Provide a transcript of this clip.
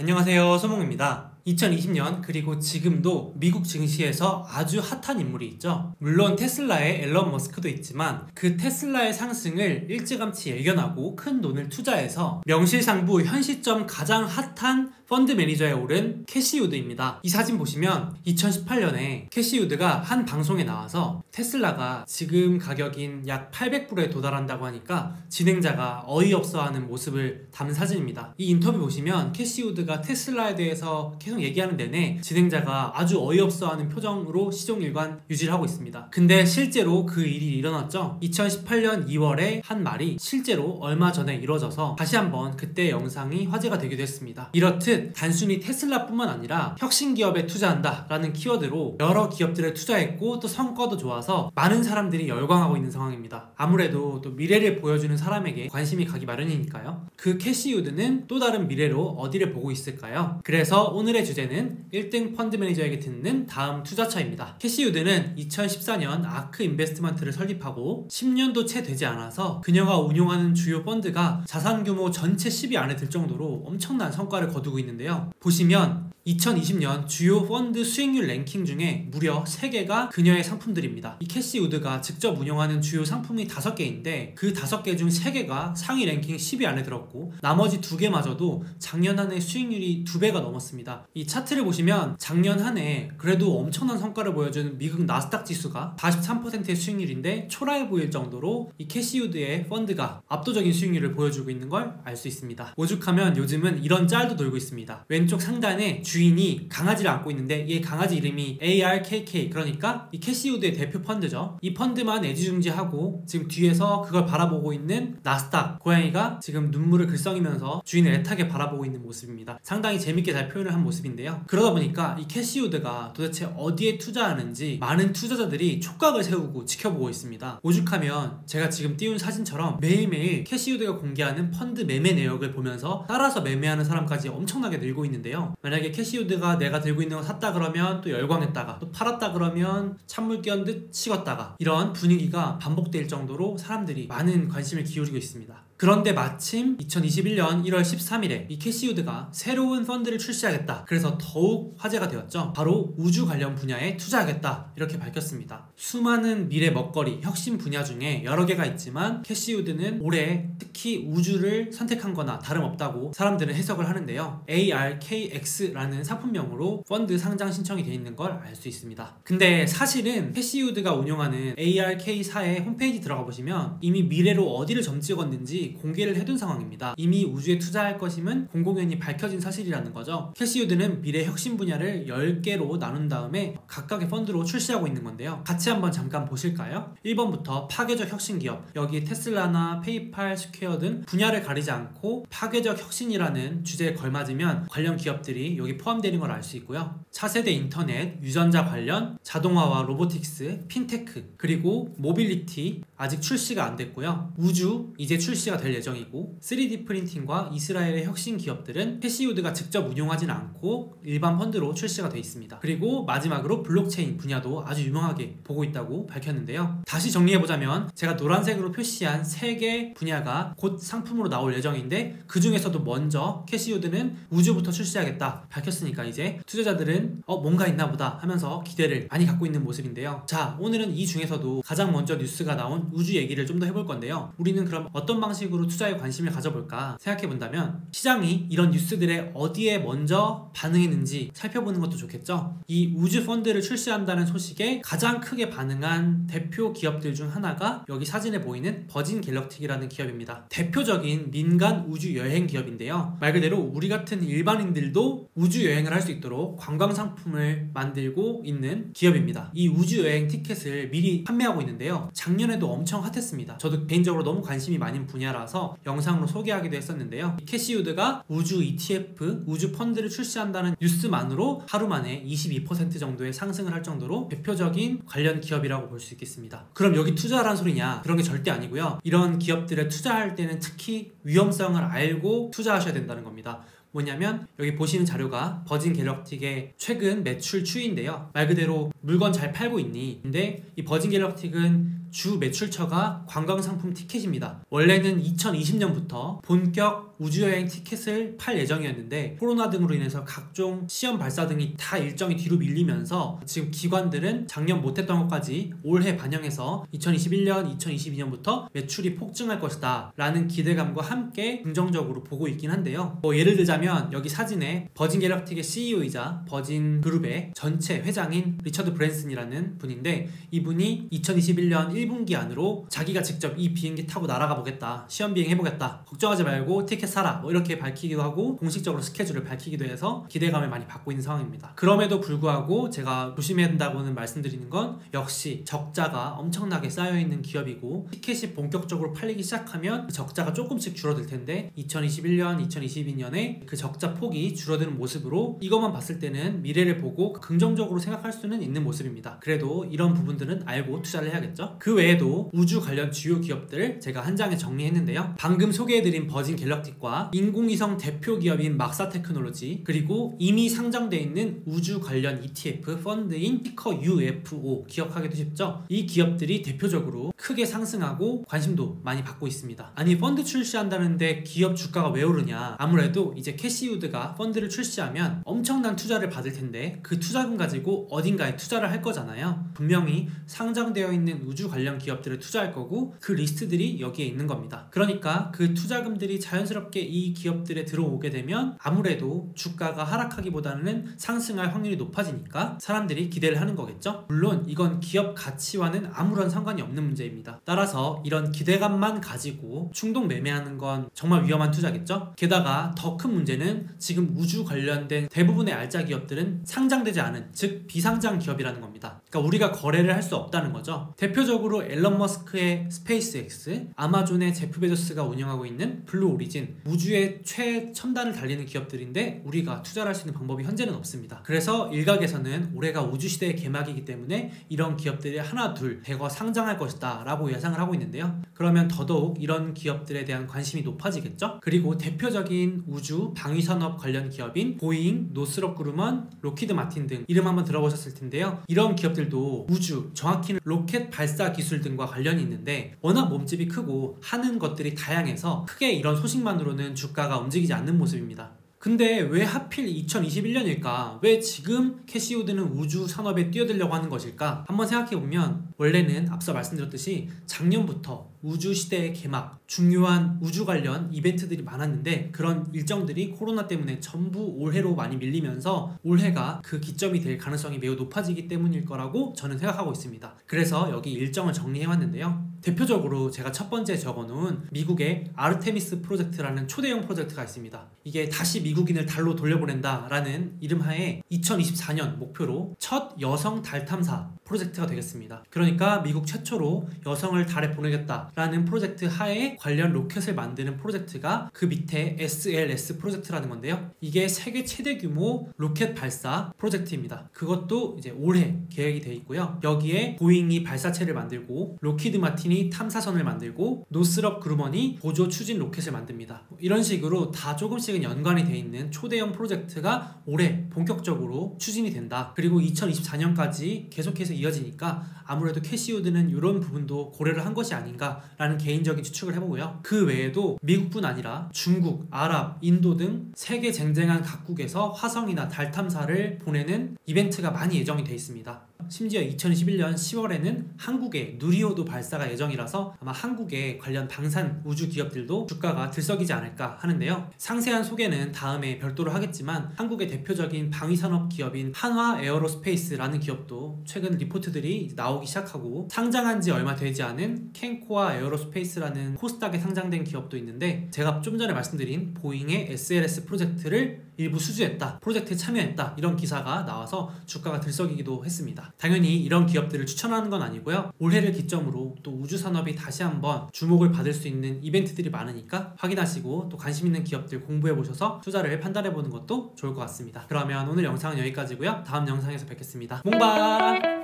안녕하세요, 소몽입니다. 2020년 그리고 지금도 미국 증시에서 아주 핫한 인물이 있죠. 물론 테슬라의 앨런 머스크도 있지만 그 테슬라의 상승을 일찌감치 예견하고 큰 돈을 투자해서 명실상부 현 시점 가장 핫한 펀드 매니저에 오른 캐시 우드입니다. 이 사진 보시면 2018년에 캐시 우드가 한 방송에 나와서 테슬라가 지금 가격인 약 800불에 도달한다고 하니까 진행자가 어이없어하는 모습을 담은 사진입니다. 이 인터뷰 보시면 캐시 우드가 테슬라에 대해서 계속 얘기하는 내내 진행자가 아주 어이없어하는 표정으로 시종일관 유지를 하고 있습니다. 근데 실제로 그 일이 일어났죠. 2018년 2월에 한 말이 실제로 얼마 전에 이뤄져서 다시 한번 그때 영상이 화제가 되기도 했습니다. 이렇듯 단순히 테슬라뿐만 아니라 혁신기업에 투자한다 라는 키워드로 여러 기업들에 투자했고 또 성과도 좋아서 많은 사람들이 열광하고 있는 상황입니다. 아무래도 또 미래를 보여주는 사람에게 관심이 가기 마련이니까요. 그 캐시 우드는 또 다른 미래로 어디를 보고 있을까요? 그래서 오늘의 주제는 1등 펀드 매니저에게 듣는 다음 투자처입니다. 캐시 우드는 2014년 아크 인베스트먼트를 설립하고 10년도 채 되지 않아서 그녀가 운용하는 주요 펀드가 자산 규모 전체 10위 안에 들 정도로 엄청난 성과를 거두고 있는데요. 보시면 2020년 주요 펀드 수익률 랭킹 중에 무려 3개가 그녀의 상품들입니다. 이 캐시 우드가 직접 운영하는 주요 상품이 5개인데 그 5개 중 3개가 상위 랭킹 10위 안에 들었고 나머지 2개마저도 작년 한 해 수익률이 2배가 넘었습니다. 이 차트를 보시면 작년 한 해 그래도 엄청난 성과를 보여준 미국 나스닥 지수가 43%의 수익률인데 초라해 보일 정도로 이 캐시 우드의 펀드가 압도적인 수익률을 보여주고 있는 걸 알 수 있습니다. 오죽하면 요즘은 이런 짤도 돌고 있습니다. 왼쪽 상단에 주인이 강아지를 안고 있는데 이 강아지 이름이 ARKK, 그러니까 이 캐시 우드의 대표 펀드죠. 이 펀드만 애지중지하고 지금 뒤에서 그걸 바라보고 있는 나스닥 고양이가 지금 눈물을 글썽이면서 주인을 애타게 바라보고 있는 모습입니다. 상당히 재밌게 잘 표현을 한 모습인데요. 그러다 보니까 이 캐시 우드가 도대체 어디에 투자하는지 많은 투자자들이 촉각을 세우고 지켜보고 있습니다. 오죽하면 제가 지금 띄운 사진처럼 매일매일 캐시 우드가 공개하는 펀드 매매 내역을 보면서 따라서 매매하는 사람까지 엄청나게 늘고 있는데요. 만약에 캐시 우드가 내가 들고 있는 거 샀다 그러면 또 열광했다가 또 팔았다 그러면 찬물 끼얹은 듯 식었다가 이런 분위기가 반복될 정도로 사람들이 많은 관심을 기울이고 있습니다. 그런데 마침 2021년 1월 13일에 이 캐시 우드가 새로운 펀드를 출시하겠다. 그래서 더욱 화제가 되었죠. 바로 우주 관련 분야에 투자하겠다 이렇게 밝혔습니다. 수많은 미래 먹거리, 혁신 분야 중에 여러 개가 있지만 캐시 우드는 올해 특히 우주를 선택한 거나 다름없다고 사람들은 해석을 하는데요. ARKX라는 상품명으로 펀드 상장 신청이 되어 있는 걸 알 수 있습니다. 근데 사실은 캐시 우드가 운영하는 ARK사의 홈페이지 들어가 보시면 이미 미래로 어디를 점 찍었는지 공개를 해둔 상황입니다. 이미 우주에 투자할 것임은 공공연히 밝혀진 사실이라는 거죠. 캐시 우드는 미래 혁신 분야를 10개로 나눈 다음에 각각의 펀드로 출시하고 있는 건데요. 같이 한번 잠깐 보실까요? 1번부터 파괴적 혁신 기업, 여기 테슬라나 페이팔, 스퀘어 등 분야를 가리지 않고 파괴적 혁신이라는 주제에 걸맞으면 관련 기업들이 여기 포함되는 걸 알 수 있고요. 차세대 인터넷, 유전자 관련, 자동화와 로보틱스, 핀테크, 그리고 모빌리티 아직 출시가 안 됐고요. 우주 이제 출시가 될 예정이고 3D 프린팅과 이스라엘의 혁신 기업들은 캐시 우드가 직접 운용하진 않고 일반 펀드로 출시가 돼 있습니다. 그리고 마지막으로 블록체인 분야도 아주 유명하게 보고 있다고 밝혔는데요. 다시 정리해보자면 제가 노란색으로 표시한 3개 분야가 곧 상품으로 나올 예정인데 그 중에서도 먼저 캐시 우드는 우주부터 출시하겠다 밝혔으니까 이제 투자자들은 뭔가 있나 보다 하면서 기대를 많이 갖고 있는 모습인데요. 자, 오늘은 이 중에서도 가장 먼저 뉴스가 나온 우주 얘기를 좀 더 해볼 건데요. 우리는 그럼 어떤 방식으로 투자에 관심을 가져볼까 생각해본다면 시장이 이런 뉴스들에 어디에 먼저 반응했는지 살펴보는 것도 좋겠죠. 이 우주 펀드를 출시한다는 소식에 가장 크게 반응한 대표 기업들 중 하나가 여기 사진에 보이는 버진 갤럭틱이라는 기업입니다. 대표적인 민간 우주 여행 기업인데요. 말 그대로 우리 같은 일반인들도 우주 여행을 할 수 있도록 관광 상품을 만들고 있는 기업입니다. 이 우주 여행 티켓을 미리 판매하고 있는데요. 작년에도 엄청 핫했습니다. 저도 개인적으로 너무 관심이 많은 분야라서 영상으로 소개하기도 했었는데요. 캐시 우드가 우주 ETF, 우주 펀드를 출시한다는 뉴스만으로 하루 만에 22% 정도의 상승을 할 정도로 대표적인 관련 기업이라고 볼 수 있겠습니다. 그럼 여기 투자하라는 소리냐? 그런 게 절대 아니고요. 이런 기업들에 투자할 때는 특히 위험성을 알고 투자하셔야 된다는 겁니다. 뭐냐면 여기 보시는 자료가 버진 갤럭틱의 최근 매출 추이인데요. 말 그대로 물건 잘 팔고 있니? 근데 이 버진 갤럭틱은 주 매출처가 관광상품 티켓입니다. 원래는 2020년부터 본격 우주여행 티켓을 팔 예정이었는데 코로나 등으로 인해서 각종 시험 발사 등이 다 일정이 뒤로 밀리면서 지금 기관들은 작년 못했던 것까지 올해 반영해서 2021년, 2022년부터 매출이 폭증할 것이다 라는 기대감과 함께 긍정적으로 보고 있긴 한데요. 예를 들자면 여기 사진에 버진 갤럭틱의 CEO이자 버진 그룹의 전체 회장인 리처드 브랜슨이라는 분인데, 이분이 2021년 1분기 안으로 자기가 직접 이 비행기 타고 날아가 보겠다, 시험 비행 해보겠다, 걱정하지 말고 티켓 사라, 이렇게 밝히기도 하고 공식적으로 스케줄을 밝히기도 해서 기대감을 많이 받고 있는 상황입니다. 그럼에도 불구하고 제가 조심해야 된다고는 말씀드리는 건 역시 적자가 엄청나게 쌓여있는 기업이고, 티켓이 본격적으로 팔리기 시작하면 그 적자가 조금씩 줄어들 텐데 2021년, 2022년에 그 적자 폭이 줄어드는 모습으로 이것만 봤을 때는 미래를 보고 긍정적으로 생각할 수는 있는 모습입니다. 그래도 이런 부분들은 알고 투자를 해야겠죠. 그 외에도 우주 관련 주요 기업들 제가 한 장에 정리했는데요. 방금 소개해드린 버진 갤럭틱과 인공위성 대표 기업인 막사 테크놀로지, 그리고 이미 상장되어 있는 우주 관련 ETF 펀드인 티커 UFO, 기억하기도 쉽죠? 이 기업들이 대표적으로 크게 상승하고 관심도 많이 받고 있습니다. 아니, 펀드 출시한다는데 기업 주가가 왜 오르냐? 아무래도 이제 캐시우드가 펀드를 출시하면 엄청난 투자를 받을 텐데 그 투자금 가지고 어딘가에 투자를 할 거잖아요. 분명히 상장되어 있는 우주 관련 기업들을 투자할 거고 그 리스트들이 여기에 있는 겁니다. 그러니까 그 투자금들이 자연스럽게 이 기업들에 들어오게 되면 아무래도 주가가 하락하기보다는 상승할 확률이 높아지니까 사람들이 기대를 하는 거겠죠. 물론 이건 기업 가치와는 아무런 상관이 없는 문제입니다. 따라서 이런 기대감만 가지고 충동 매매하는 건 정말 위험한 투자겠죠. 게다가 더 큰 문제는 지금 우주 관련된 대부분의 알짜 기업들은 상장되지 않은, 즉 비상장 기업이라는 겁니다. 그러니까 우리가 거래를 할 수 없다는 거죠. 대표적으로 앨런 머스크의 스페이스X, 아마존의 제프 베조스가 운영하고 있는 블루 오리진, 우주의 최첨단을 달리는 기업들인데 우리가 투자를 할 수 있는 방법이 현재는 없습니다. 그래서 일각에서는 올해가 우주시대의 개막이기 때문에 이런 기업들이 하나 둘 대거 상장할 것이다 라고 예상을 하고 있는데요. 그러면 더더욱 이런 기업들에 대한 관심이 높아지겠죠. 그리고 대표적인 우주 방위산업 관련 기업인 보잉, 노스럽 그루먼, 로키드 마틴 등 이름 한번 들어보셨을 텐데요. 이런 기업들도 우주, 정확히는 로켓 발사 기술 등과 관련이 있는데 워낙 몸집이 크고 하는 것들이 다양해서 크게 이런 소식만으로는 주가가 움직이지 않는 모습입니다. 근데 왜 하필 2021년일까? 왜 지금 캐시우드는 우주 산업에 뛰어들려고 하는 것일까? 한번 생각해보면 원래는 앞서 말씀드렸듯이 작년부터 우주 시대의 개막, 중요한 우주 관련 이벤트들이 많았는데 그런 일정들이 코로나 때문에 전부 올해로 많이 밀리면서 올해가 그 기점이 될 가능성이 매우 높아지기 때문일 거라고 저는 생각하고 있습니다. 그래서 여기 일정을 정리해왔는데요. 대표적으로 제가 첫 번째 적어놓은 미국의 아르테미스 프로젝트라는 초대형 프로젝트가 있습니다. 이게 다시 미국인을 달로 돌려보낸다 라는 이름하에 2024년 목표로 첫 여성 달 탐사 프로젝트가 되겠습니다. 그러니까 미국 최초로 여성을 달에 보내겠다라는 프로젝트 하에 관련 로켓을 만드는 프로젝트가 그 밑에 SLS 프로젝트라는 건데요. 이게 세계 최대 규모 로켓 발사 프로젝트입니다. 그것도 이제 올해 계획이 돼 있고요. 여기에 보잉이 발사체를 만들고 로키드 마틴이 탐사선을 만들고 노스럽 그루먼이 보조 추진 로켓을 만듭니다. 이런 식으로 다 조금씩은 연관이 돼 있는 초대형 프로젝트가 올해 본격적으로 추진이 된다. 그리고 2024년까지 계속해서 이어지니까 아무래도 캐시우드는 이런 부분도 고려를 한 것이 아닌가라는 개인적인 추측을 해보고요. 그 외에도 미국뿐 아니라 중국, 아랍, 인도 등 세계 쟁쟁한 각국에서 화성이나 달 탐사를 보내는 이벤트가 많이 예정이 돼 있습니다. 심지어 2021년 10월에는 한국의 누리호도 발사가 예정이라서 아마 한국의 관련 방산 우주 기업들도 주가가 들썩이지 않을까 하는데요. 상세한 소개는 다음에 별도로 하겠지만 한국의 대표적인 방위산업 기업인 한화 에어로스페이스라는 기업도 최근 리포트들이 나오기 시작하고, 상장한 지 얼마 되지 않은 캔코아 에어로스페이스라는 코스닥에 상장된 기업도 있는데, 제가 좀 전에 말씀드린 보잉의 SLS 프로젝트를 일부 수주했다, 프로젝트에 참여했다, 이런 기사가 나와서 주가가 들썩이기도 했습니다. 당연히 이런 기업들을 추천하는 건 아니고요. 올해를 기점으로 또 우주 산업이 다시 한번 주목을 받을 수 있는 이벤트들이 많으니까 확인하시고 또 관심 있는 기업들 공부해 보셔서 투자를 판단해 보는 것도 좋을 것 같습니다. 그러면 오늘 영상은 여기까지고요. 다음 영상에서 뵙겠습니다. 몽바!